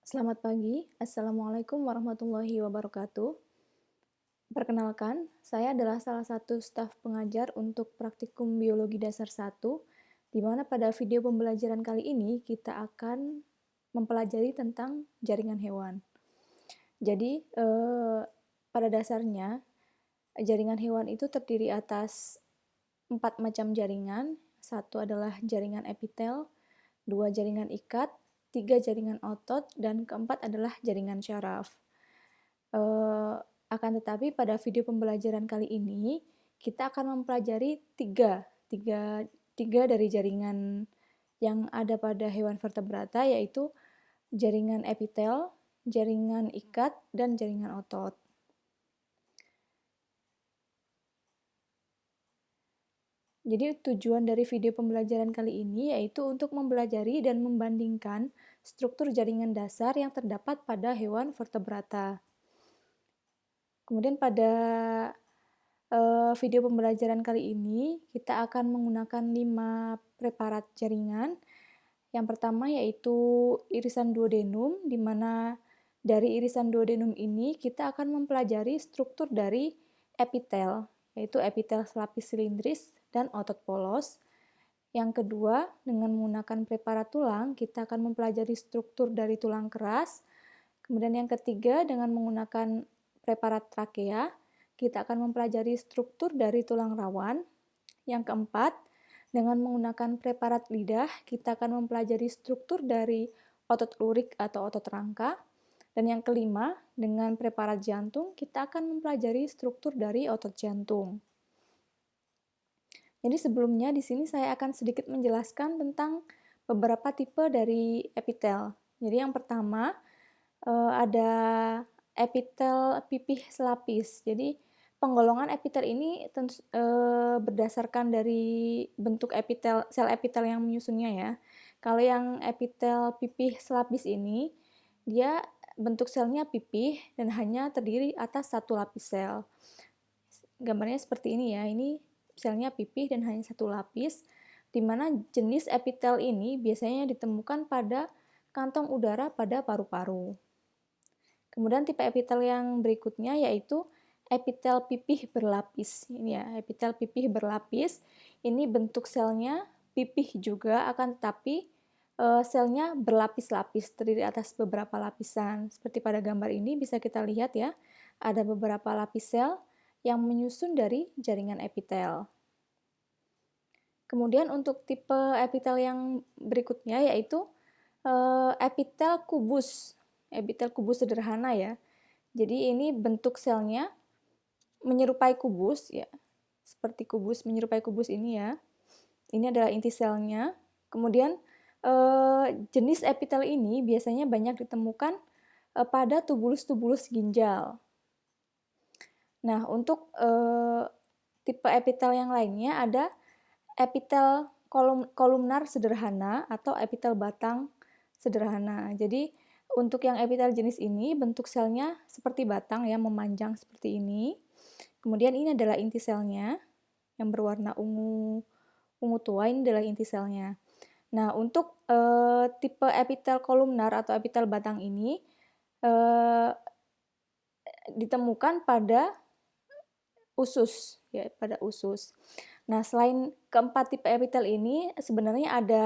Selamat pagi, Assalamualaikum warahmatullahi wabarakatuh. Perkenalkan, saya adalah salah satu staf pengajar untuk praktikum biologi dasar 1, di mana pada video pembelajaran kali ini kita akan mempelajari tentang jaringan hewan. Jadi, pada dasarnya, jaringan hewan itu terdiri atas 4 macam jaringan. Satu adalah jaringan epitel, 2 jaringan ikat, 3 jaringan otot, dan keempat adalah jaringan syaraf. Akan tetapi pada video pembelajaran kali ini, kita akan mempelajari tiga dari jaringan yang ada pada hewan vertebrata, yaitu jaringan epitel, jaringan ikat, dan jaringan otot. Jadi tujuan dari video pembelajaran kali ini yaitu untuk mempelajari dan membandingkan struktur jaringan dasar yang terdapat pada hewan vertebrata. Kemudian pada video pembelajaran kali ini kita akan menggunakan 5 preparat jaringan. Yang pertama yaitu irisan duodenum, di mana dari irisan duodenum ini kita akan mempelajari struktur dari epitel, yaitu epitel selapis silindris dan otot polos. Yang kedua, dengan menggunakan preparat tulang, kita akan mempelajari struktur dari tulang keras. Kemudian yang ketiga, dengan menggunakan preparat trakea, kita akan mempelajari struktur dari tulang rawan. Yang keempat, dengan menggunakan preparat lidah, kita akan mempelajari struktur dari otot lurik atau otot rangka. Dan yang kelima, dengan preparat jantung, kita akan mempelajari struktur dari otot jantung. Jadi sebelumnya di sini saya akan sedikit menjelaskan tentang beberapa tipe dari epitel. Jadi yang pertama ada epitel pipih selapis. Jadi penggolongan epitel ini berdasarkan dari bentuk epitel, sel epitel yang menyusunnya ya. Kalau yang epitel pipih selapis ini, dia bentuk selnya pipih dan hanya terdiri atas satu lapis sel. Gambarnya seperti ini ya, ini selnya pipih dan hanya satu lapis, di mana jenis epitel ini biasanya ditemukan pada kantong udara pada paru-paru. Kemudian tipe epitel yang berikutnya yaitu epitel pipih berlapis. Ini ya, epitel pipih berlapis. Ini bentuk selnya pipih juga, akan tetapi selnya berlapis-lapis, terdiri atas beberapa lapisan. Seperti pada gambar ini bisa kita lihat ya, ada beberapa lapis sel yang menyusun dari jaringan epitel. Kemudian untuk tipe epitel yang berikutnya yaitu epitel kubus. Epitel kubus sederhana ya. Jadi ini bentuk selnya menyerupai kubus ya. Seperti kubus, menyerupai kubus ini ya. Ini adalah inti selnya. Kemudian jenis epitel ini biasanya banyak ditemukan pada tubulus-tubulus ginjal. Nah, untuk tipe epitel yang lainnya ada epitel kolumnar sederhana atau epitel batang sederhana. Jadi, untuk yang epitel jenis ini bentuk selnya seperti batang ya, memanjang seperti ini. Kemudian ini adalah inti selnya yang berwarna ungu tua, ini adalah inti selnya. Nah, untuk tipe epitel kolumnar atau epitel batang ini ditemukan pada usus ya, pada usus. Nah, selain keempat tipe epitel ini sebenarnya ada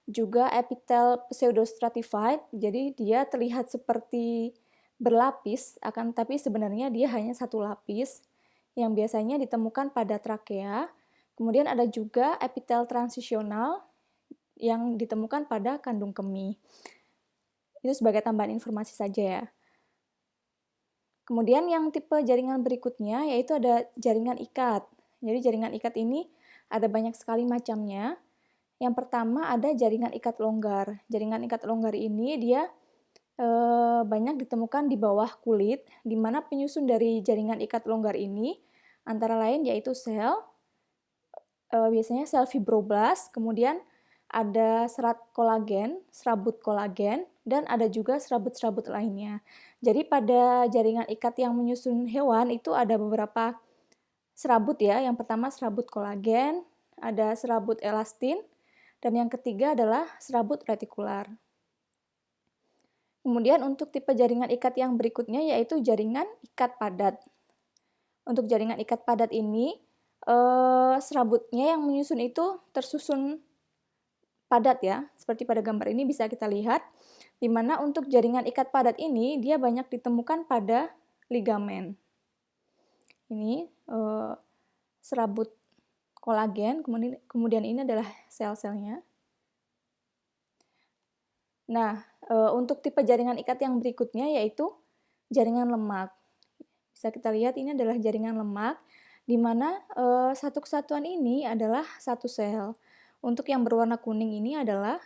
juga epitel pseudostratified. Jadi dia terlihat seperti berlapis, akan tapi sebenarnya dia hanya satu lapis yang biasanya ditemukan pada trakea. Kemudian ada juga epitel transisional yang ditemukan pada kandung kemih. Itu sebagai tambahan informasi saja ya. Kemudian yang tipe jaringan berikutnya yaitu ada jaringan ikat. Jadi jaringan ikat ini ada banyak sekali macamnya. Yang pertama ada jaringan ikat longgar. Jaringan ikat longgar ini dia banyak ditemukan di bawah kulit, di mana penyusun dari jaringan ikat longgar ini antara lain yaitu sel, biasanya sel fibroblast, kemudian ada serat kolagen, serabut kolagen, dan ada juga serabut-serabut lainnya. Jadi pada jaringan ikat yang menyusun hewan itu ada beberapa serabut ya. Yang pertama serabut kolagen, ada serabut elastin, dan yang ketiga adalah serabut retikular. Kemudian untuk tipe jaringan ikat yang berikutnya yaitu jaringan ikat padat. Untuk jaringan ikat padat ini, serabutnya yang menyusun itu tersusun padat ya, seperti pada gambar ini bisa kita lihat, di mana untuk jaringan ikat padat ini dia banyak ditemukan pada ligamen. Ini serabut kolagen, kemudian ini adalah sel-selnya. Nah, untuk tipe jaringan ikat yang berikutnya yaitu jaringan lemak. Bisa kita lihat ini adalah jaringan lemak, di mana satu kesatuan ini adalah satu sel. Untuk yang berwarna kuning ini adalah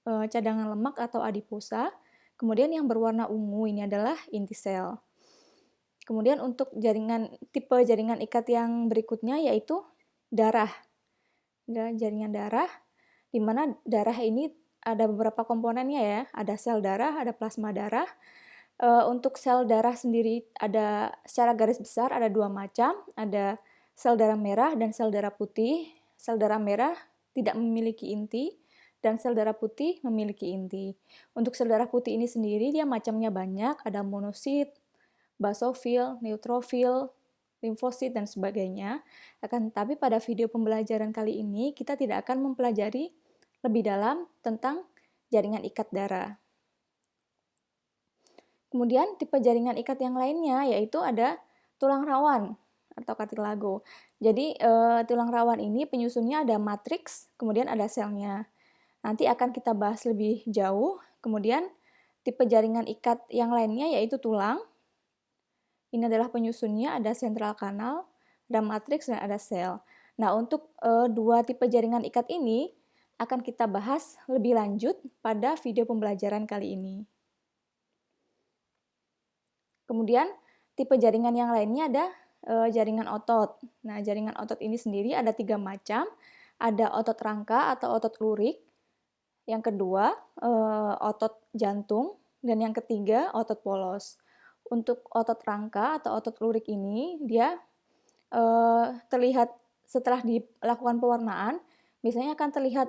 cadangan lemak atau adiposa, kemudian yang berwarna ungu ini adalah inti sel. Kemudian untuk tipe jaringan ikat yang berikutnya yaitu darah. Jaringan darah, di mana darah ini ada beberapa komponennya ya, ada sel darah, ada plasma darah. Untuk sel darah sendiri ada secara garis besar ada dua macam, ada sel darah merah dan sel darah putih. Sel darah merah tidak memiliki inti dan sel darah putih memiliki inti. Untuk sel darah putih ini sendiri dia macamnya banyak, ada monosit, basofil, neutrofil, limfosit, dan sebagainya. Akan tetapi pada video pembelajaran kali ini kita tidak akan mempelajari lebih dalam tentang jaringan ikat darah. Kemudian tipe jaringan ikat yang lainnya yaitu ada tulang rawan atau kartilago. Jadi tulang rawan ini penyusunnya ada matriks, kemudian ada selnya. Nanti akan kita bahas lebih jauh. Kemudian tipe jaringan ikat yang lainnya yaitu tulang. Ini adalah penyusunnya, ada sentral kanal, ada matriks, dan ada sel. Nah, untuk dua tipe jaringan ikat ini akan kita bahas lebih lanjut pada video pembelajaran kali ini. Kemudian, tipe jaringan yang lainnya ada jaringan otot. Nah, jaringan otot ini sendiri ada 3 macam. Ada otot rangka atau otot lurik. Yang kedua, otot jantung. Dan yang ketiga, otot polos. Untuk otot rangka atau otot lurik ini, dia terlihat setelah dilakukan pewarnaan, biasanya akan terlihat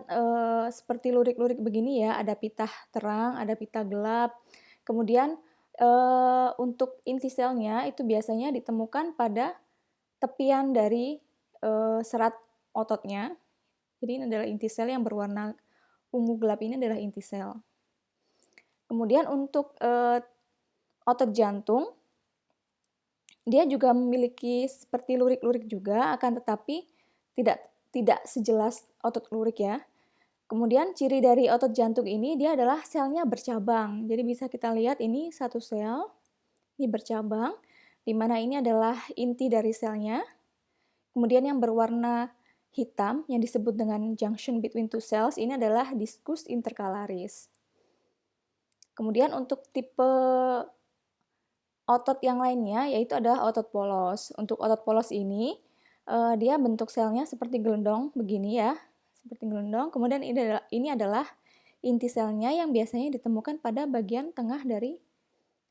seperti lurik-lurik begini ya, ada pitah terang, ada pitah gelap. Kemudian untuk inti selnya itu biasanya ditemukan pada tepian dari serat ototnya. Jadi ini adalah inti sel yang berwarna ungu gelap, ini adalah inti sel. Kemudian untuk otot jantung, dia juga memiliki seperti lurik-lurik juga, akan tetapi tidak sejelas otot lurik ya. Kemudian ciri dari otot jantung ini dia adalah selnya bercabang. Jadi bisa kita lihat ini satu sel, ini bercabang, di mana ini adalah inti dari selnya. Kemudian yang berwarna hitam yang disebut dengan junction between two cells ini adalah discus intercalaris. Kemudian untuk tipe otot yang lainnya yaitu adalah otot polos. Untuk otot polos ini dia bentuk selnya seperti gelendong begini ya. Seperti gelendong, kemudian ini adalah inti selnya yang biasanya ditemukan pada bagian tengah dari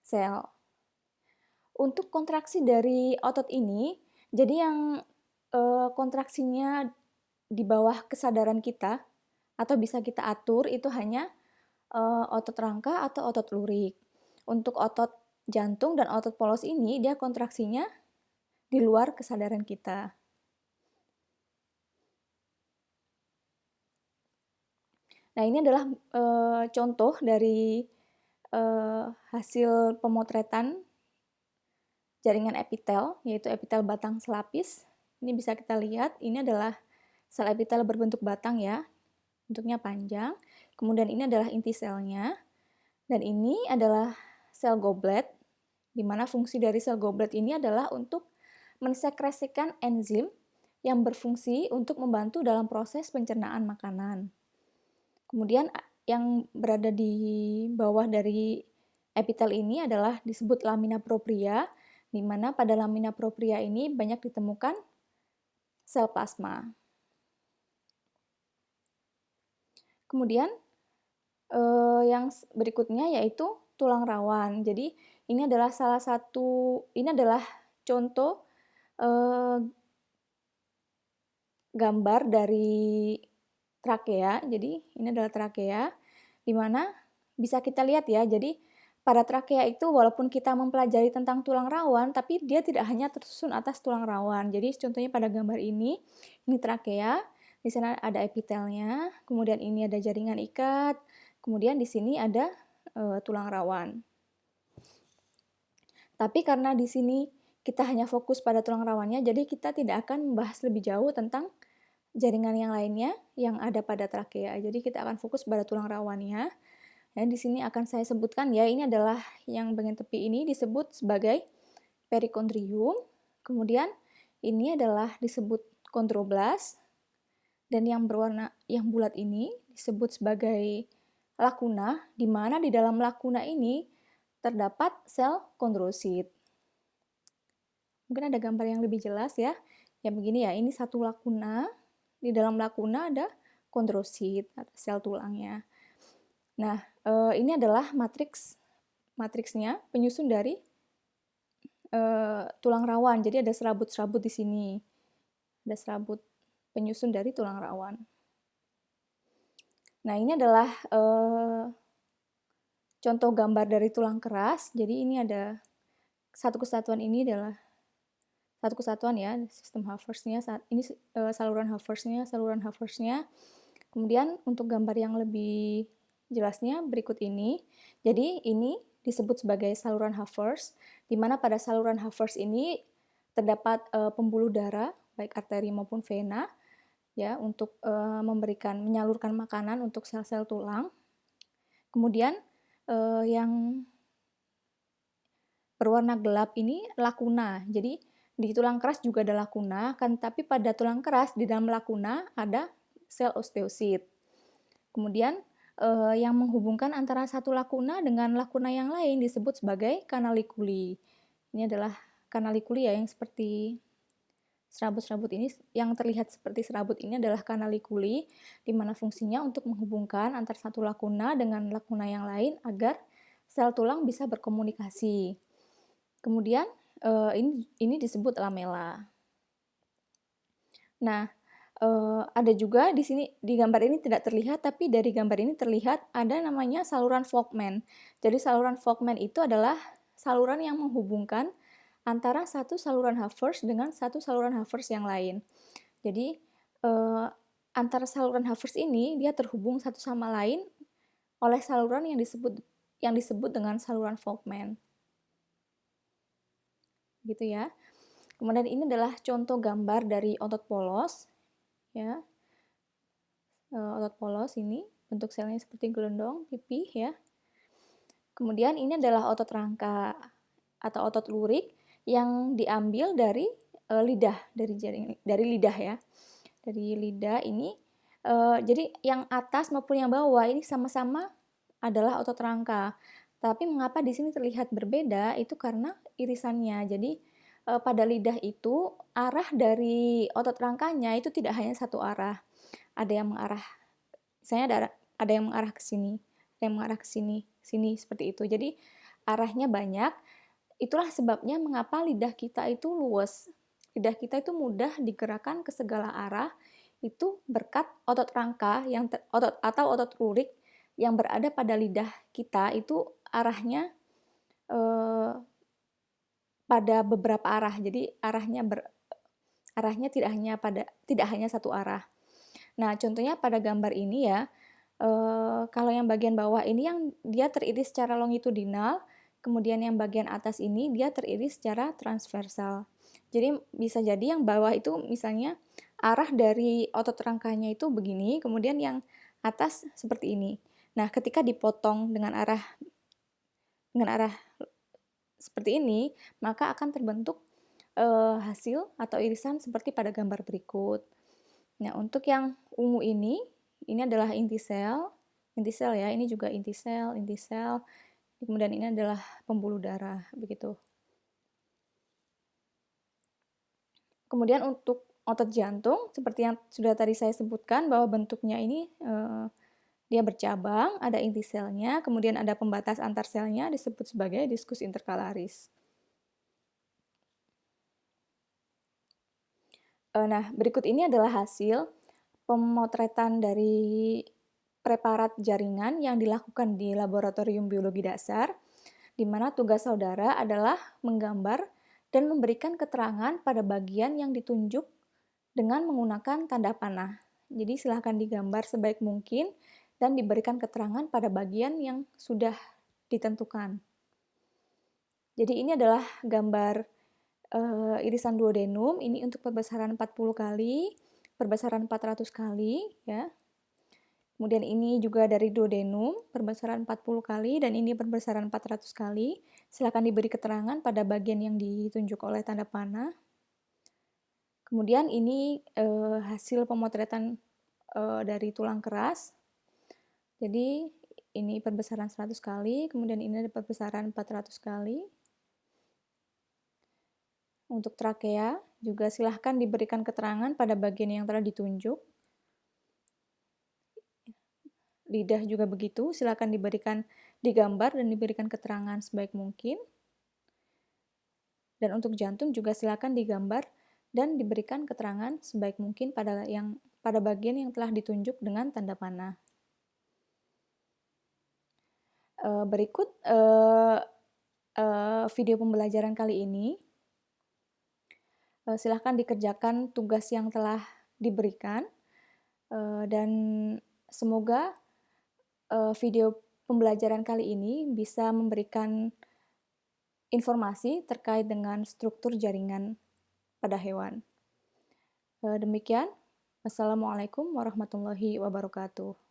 sel. Untuk kontraksi dari otot ini, jadi yang kontraksinya di bawah kesadaran kita atau bisa kita atur itu hanya otot rangka atau otot lurik. Untuk otot jantung dan otot polos ini dia kontraksinya di luar kesadaran kita. Nah, ini adalah contoh dari hasil pemotretan jaringan epitel, yaitu epitel batang selapis. Ini bisa kita lihat, ini adalah sel epitel berbentuk batang ya, bentuknya panjang. Kemudian ini adalah inti selnya, dan ini adalah sel goblet, di mana fungsi dari sel goblet ini adalah untuk mensekresikan enzim yang berfungsi untuk membantu dalam proses pencernaan makanan. Kemudian yang berada di bawah dari epitel ini adalah disebut lamina propria, di mana pada lamina propria ini banyak ditemukan sel plasma. Kemudian yang berikutnya yaitu tulang rawan. Jadi ini adalah contoh gambar dari trakea. Jadi ini adalah trakea, di mana bisa kita lihat ya. Jadi pada trakea itu walaupun kita mempelajari tentang tulang rawan, tapi dia tidak hanya tersusun atas tulang rawan. Jadi contohnya pada gambar ini trakea, di sana ada epitelnya, kemudian ini ada jaringan ikat, kemudian di sini ada tulang rawan. Tapi karena di sini kita hanya fokus pada tulang rawannya, jadi kita tidak akan membahas lebih jauh tentang jaringan yang lainnya yang ada pada trakea. Jadi kita akan fokus pada tulang rawannya. Dan di sini akan saya sebutkan ya, ini adalah yang bagian tepi ini disebut sebagai perikondrium. Kemudian ini adalah disebut kondroblas. Dan yang berwarna yang bulat ini disebut sebagai lakuna, di mana di dalam lakuna ini terdapat sel kondrosit. Mungkin ada gambar yang lebih jelas ya. Ya begini ya, ini satu lakuna. Di dalam lakuna ada kondrosit, sel tulangnya. Nah, ini adalah matriksnya penyusun dari tulang rawan. Jadi ada serabut-serabut di sini. Ada serabut penyusun dari tulang rawan. Nah, ini adalah contoh gambar dari tulang keras. Jadi ini ada satu kesatuan, ini adalah satu kesatuan ya, sistem Haversnya. Ini saluran Haversnya. Kemudian untuk gambar yang lebih jelasnya berikut ini. Jadi ini disebut sebagai saluran Havers, di mana pada saluran Havers ini terdapat pembuluh darah, baik arteri maupun vena, ya, untuk menyalurkan makanan untuk sel-sel tulang. Kemudian yang berwarna gelap ini lakuna. Jadi di tulang keras juga ada lakuna, kan, tapi pada tulang keras di dalam lakuna ada sel osteosit. Kemudian yang menghubungkan antara satu lakuna dengan lakuna yang lain disebut sebagai kanalikuli. Ini adalah kanalikuli ya, yang seperti serabut-serabut ini, yang terlihat seperti serabut ini adalah kanalikuli, di mana fungsinya untuk menghubungkan antara satu lakuna dengan lakuna yang lain agar sel tulang bisa berkomunikasi. Kemudian ini disebut lamela. Nah, ada juga di sini, di gambar ini tidak terlihat, tapi dari gambar ini terlihat ada namanya saluran Volkmann. Jadi saluran Volkmann itu adalah saluran yang menghubungkan antara satu saluran Havers dengan satu saluran Havers yang lain. Jadi antara saluran Havers ini dia terhubung satu sama lain oleh saluran yang disebut dengan saluran Volkmann. Gitu ya. Kemudian ini adalah contoh gambar dari otot polos. Ya, otot polos ini bentuk selnya seperti gelondong pipih ya. Kemudian ini adalah otot rangka atau otot lurik yang diambil dari lidah, dari lidah ya. Dari lidah ini, jadi yang atas maupun yang bawah ini sama-sama adalah otot rangka. Tapi mengapa di sini terlihat berbeda? Itu karena irisannya. Jadi pada lidah itu arah dari otot rangkanya itu tidak hanya satu arah. Ada yang mengarah, misalnya ada yang mengarah ke sini, ada yang mengarah ke sini, seperti itu. Jadi arahnya banyak. Itulah sebabnya mengapa lidah kita itu luas. Lidah kita itu mudah digerakkan ke segala arah. Itu berkat otot rangka atau otot lurik yang berada pada lidah kita itu arahnya pada beberapa arah. Jadi arahnya tidak hanya satu arah. Nah, contohnya pada gambar ini ya, kalau yang bagian bawah ini yang dia teriris secara longitudinal, kemudian yang bagian atas ini dia teriris secara transversal. Jadi bisa jadi yang bawah itu misalnya arah dari otot rangkanya itu begini, kemudian yang atas seperti ini. Nah, ketika dipotong dengan arah seperti ini, maka akan terbentuk hasil atau irisan seperti pada gambar berikut. Nah, untuk yang ungu ini adalah inti sel ya, ini juga inti sel. Kemudian ini adalah pembuluh darah, begitu. Kemudian untuk otot jantung, seperti yang sudah tadi saya sebutkan bahwa bentuknya ini dia bercabang, ada inti selnya, kemudian ada pembatas antar selnya disebut sebagai diskus interkalaris. Nah, berikut ini adalah hasil pemotretan dari preparat jaringan yang dilakukan di laboratorium biologi dasar. di mana tugas saudara adalah menggambar dan memberikan keterangan pada bagian yang ditunjuk dengan menggunakan tanda panah. Jadi silahkan digambar sebaik mungkin dan diberikan keterangan pada bagian yang sudah ditentukan. Jadi ini adalah gambar irisan duodenum, ini untuk perbesaran 40 kali, perbesaran 400 kali, ya. Kemudian ini juga dari duodenum, perbesaran 40 kali, dan ini perbesaran 400 kali. Silakan diberi keterangan pada bagian yang ditunjuk oleh tanda panah. Kemudian ini hasil pemotretan dari tulang keras. Jadi ini perbesaran 100 kali, kemudian ini ada perbesaran 400 kali. Untuk trakea, juga silahkan diberikan keterangan pada bagian yang telah ditunjuk. Lidah juga begitu, silahkan digambar dan diberikan keterangan sebaik mungkin. Dan untuk jantung juga silahkan digambar dan diberikan keterangan sebaik mungkin pada bagian yang telah ditunjuk dengan tanda panah. Berikut video pembelajaran kali ini. Silahkan dikerjakan tugas yang telah diberikan dan semoga video pembelajaran kali ini bisa memberikan informasi terkait dengan struktur jaringan pada hewan. Demikian, wassalamualaikum warahmatullahi wabarakatuh.